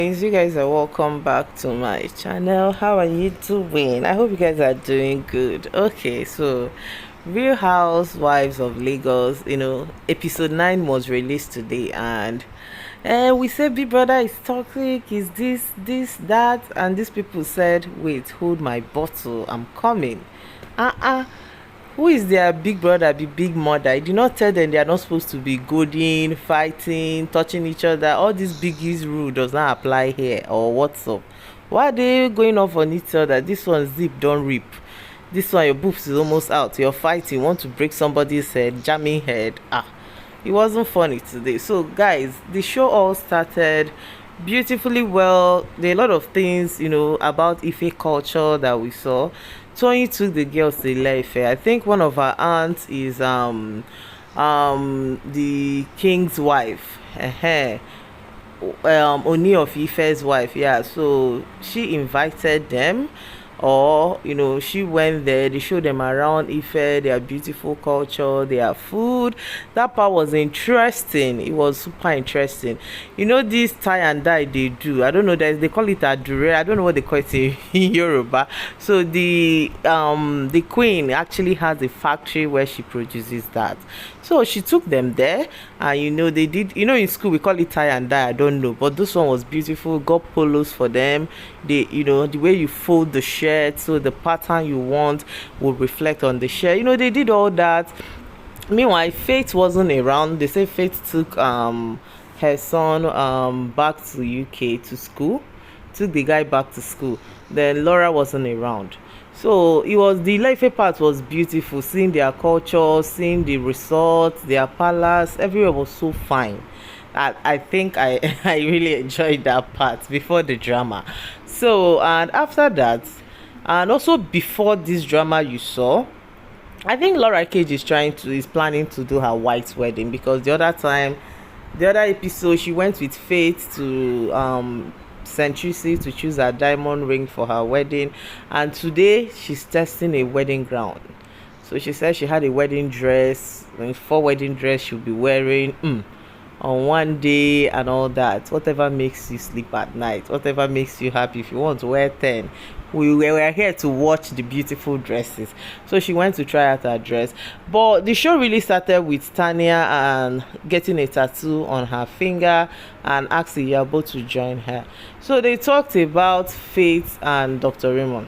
You guys are welcome back to my channel. How are you doing? I hope you guys are doing good. Okay, so Real Housewives of Lagos, episode 9 was released today, and we said Big Brother is toxic, is this, that, and these people said, wait, hold my bottle, I'm coming. Who is their big brother, the big mother? I did not tell them they are not supposed to be goading, fighting, touching each other. All this biggies rule does not apply here. Or what's up? Why are they going off on each other? This one zip, don't rip. This one, your boobs is almost out. You're fighting, want to break somebody's head, jamming head. It wasn't funny today. So guys, the show all started beautifully well. There are a lot of things, about Ife culture that we saw. Toyin took the girls to Ile-Ife. I think one of her aunts is the king's wife. Oni of Ife's wife. Yeah, so she invited them, or she went there. They showed them around Ife, their beautiful culture, their food. That part was interesting. It was super interesting. This tie and dye they do, I don't know, they call it adure, I don't know what they call it in Yoruba. So the queen actually has a factory where she produces that. So she took them there, and they did, in school we call it tie and dye, I don't know, but this one was beautiful. Got polos for them. They, the way you fold the shirt, so the pattern you want will reflect on the shirt. They did all that. Meanwhile, Faith wasn't around. They say Faith took her son back to UK to school, took the guy back to school. Then Laura wasn't around. So it was, the Ile-Ife part was beautiful, seeing their culture, seeing the resort, their palace, everywhere was so fine. I think I really enjoyed that part before the drama. So, and after that, and also before this drama you saw, I think Laura Cage is planning to do her white wedding, because the other episode she went with Faith to St. Lucie to choose her diamond ring for her wedding, and today she's testing a wedding gown. So she said she had a wedding dress, 4 wedding dress she'll be wearing on one day and all that. Whatever makes you sleep at night, whatever makes you happy. If you want to wear 10, we were here to watch the beautiful dresses. So she went to try out her dress, but the show really started with Tanya and getting a tattoo on her finger and asked Iyabo to join her. So they talked about Faith and Dr. Raymond.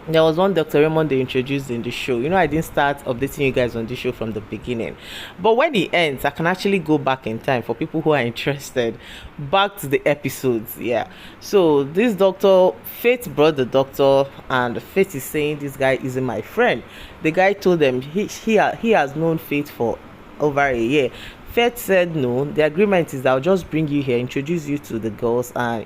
There was one Dr. Raymond they introduced in the show. I didn't start updating you guys on the show from the beginning, but when it ends, I can actually go back in time for people who are interested, back to the episodes. Yeah, so this doctor, Faith brought the doctor, and Faith is saying, this guy isn't my friend. The guy told them he has known Faith for over a year. Faith said no, the agreement is I'll just bring you here, introduce you to the girls, and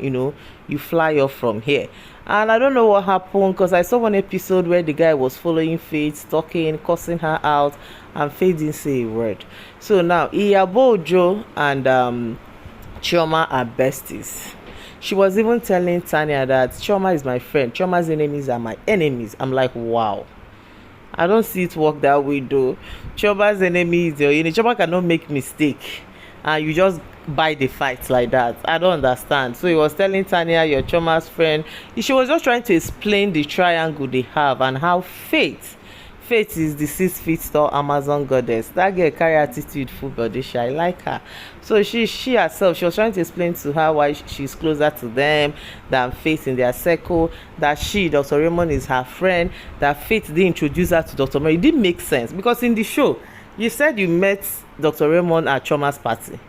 you fly off from here. And I don't know what happened, because I saw one episode where the guy was following Faith, talking, cussing her out, and Faith didn't say a word. So now Iyabo and Chioma are besties. She was even telling Tanya that Chioma is my friend, Chioma's enemies are my enemies. I'm like, wow, I don't see it work that way though. Chioma's enemy is your enemy. Chioma cannot make mistake, and you just buy the fight like that. I don't understand. So he was telling Tanya, your Chioma's friend. She was just trying to explain the triangle they have, and how Faith is the 6 feet tall Amazon goddess. That girl carry attitude, full body. I like her. So she herself, she was trying to explain to her why she's closer to them than Faith in their circle. That Dr. Raymond, is her friend. That Faith didn't introduce her to Dr. Mary. It didn't make sense, because in the show you said you met Dr. Raymond at Chioma's party.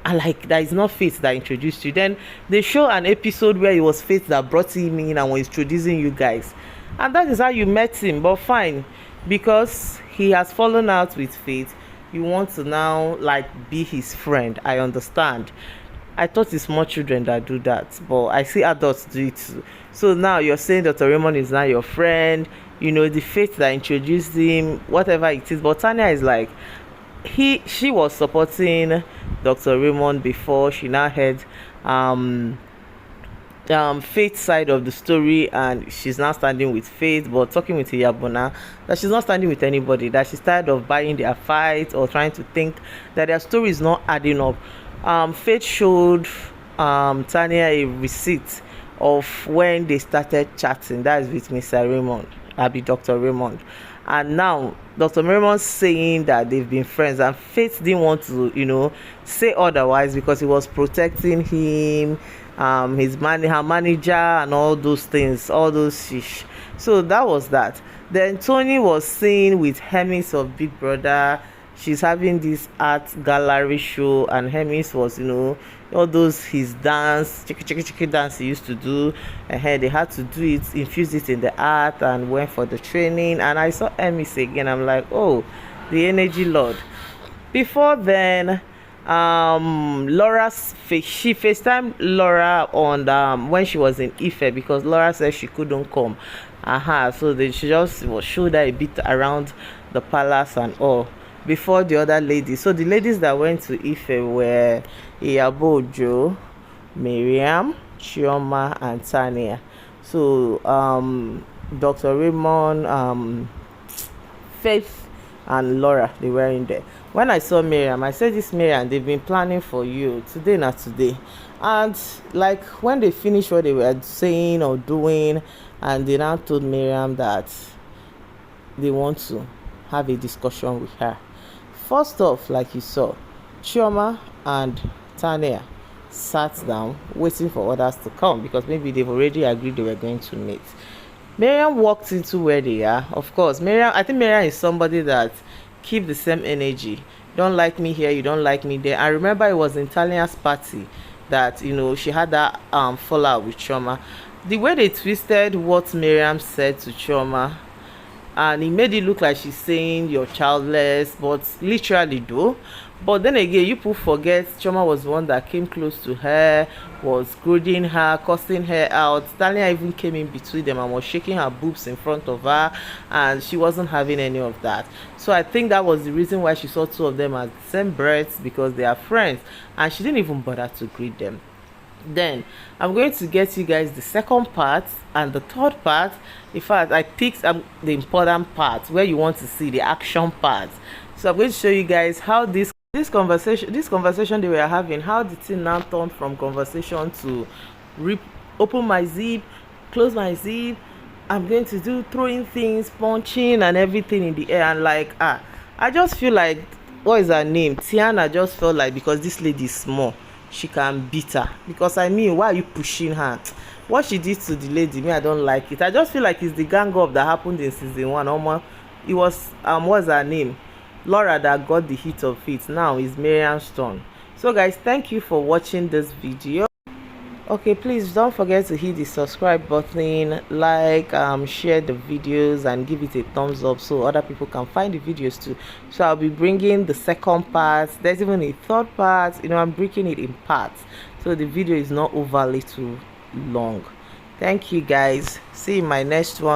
That is not Faith that introduced you. Then they show an episode where it was Faith that brought him in and was introducing you guys, and that is how you met him. But fine, because he has fallen out with Faith, you want to now be his friend. I understand. I thought it's more children that do that, but I see adults do it too. So now you're saying Dr. Raymond is now your friend, the Faith that introduced him, whatever it is. But Tanya is like, she was supporting Dr. Raymond before. She now heard Faith's side of the story, and she's now standing with Faith, but talking with Iyabo that she's not standing with anybody, that she's tired of buying their fight or trying to think that their story is not adding up. Faith showed Tanya a receipt of when they started chatting. That is with Mr. Raymond, Abby, Dr. Raymond. And now Dr. Miriam saying that they've been friends, and Faith didn't want to, say otherwise because he was protecting him, her manager, and all those things, all those fish. So that was that. Then Tony was seen with Hermes of Big Brother. She's having this art gallery show, and Hermes was, all those his dance, chicky dance he used to do, and they had to do it, infuse it in the art, and went for the training. And I saw Hermes again. I'm like, oh, the energy lord. Before then, she FaceTimed Laura on when she was in Ife, because Laura said she couldn't come. So she just showed her a bit around the palace and all before the other ladies. So the ladies that went to Ife were Iyabojo, Miriam, Chioma, and Tanya. So Dr. Raymond, Faith, and Laura, they were in there. When I saw Miriam, I said, this Miriam, they've been planning for you today, not today. And like when they finished what they were saying or doing, and they now told Miriam that they want to have a discussion with her. First off, like you saw, Chioma and Tanya sat down waiting for others to come, because maybe they've already agreed they were going to meet. Miriam walked into where they are. Of course, I think Miriam is somebody that keep the same energy. You don't like me here, you don't like me there. I remember it was in Tanya's party that she had that fallout with Chioma. The way they twisted what Miriam said to Chioma, and it made it look like she's saying you're childless, but literally though. But then again, you people forget Chioma was the one that came close to her, was grooding her, cussing her out. Tanya even came in between them and was shaking her boobs in front of her, and she wasn't having any of that. So I think that was the reason why she saw two of them as the same birds, because they are friends, and she didn't even bother to greet them. Then I'm going to get you guys the second part and the third part. In fact, I picked the important part where you want to see the action part. So I'm going to show you guys how this conversation they were having, how the thing now turned from conversation to open my zip, close my zip. I'm going to do throwing things, punching, and everything in the air. And like I just feel like, what is her name, Tiannah, just felt like because this lady is small, she can beat her. Because why are you pushing her? What she did to the lady, I don't like it. I just feel like it's the gang up that happened in season 1. It was what's her name, Laura, that got the hit of it. Now it's Miriam's turn. So guys, thank you for watching this video. Okay, please don't forget to hit the subscribe button, like, share the videos, and give it a thumbs up so other people can find the videos too. So I'll be bringing the second part. There's even a third part. I'm breaking it in parts, so the video is not overly too long. Thank you guys. See you in my next one.